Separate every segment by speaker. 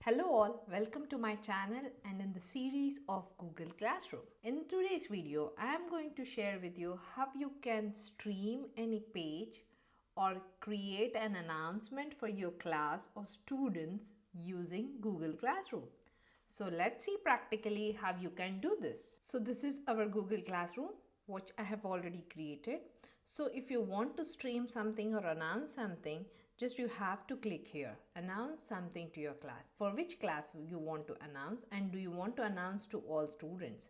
Speaker 1: Hello all, welcome to my channel and in the series of Google Classroom. In today's video, I am going to share with you how you can stream any page or create an announcement for your class or students using Google Classroom. So let's see practically how you can do this. So this is our Google Classroom, which I have already created. So if you want to stream something or announce something, just you have to click here, announce something to your class. For which class you want to announce, and do you want to announce to all students?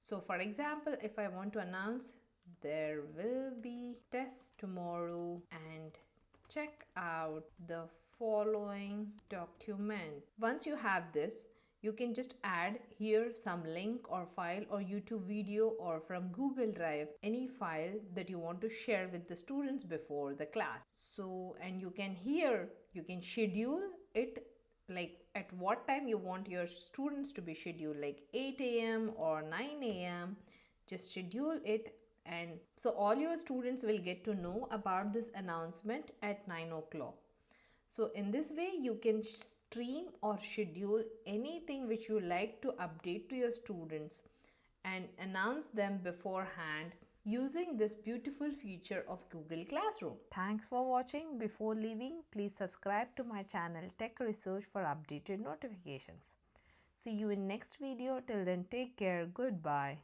Speaker 1: So for example, if I want to announce there will be test tomorrow and check out the following document. Once you have this, you can just add here some link or file or YouTube video or from Google Drive, any file that you want to share with the students before the class. So, and you can schedule it like at what time you want your students to be scheduled, like 8 a.m. or 9 a.m. Just schedule it, and so all your students will get to know about this announcement at 9 o'clock. So in this way, you can stream or schedule anything which you like to update to your students and announce them beforehand using this beautiful feature of Google Classroom. Thanks for watching. Before leaving, please subscribe to my channel Tech Research for updated notifications. See you in next video. Till then, take care. Goodbye.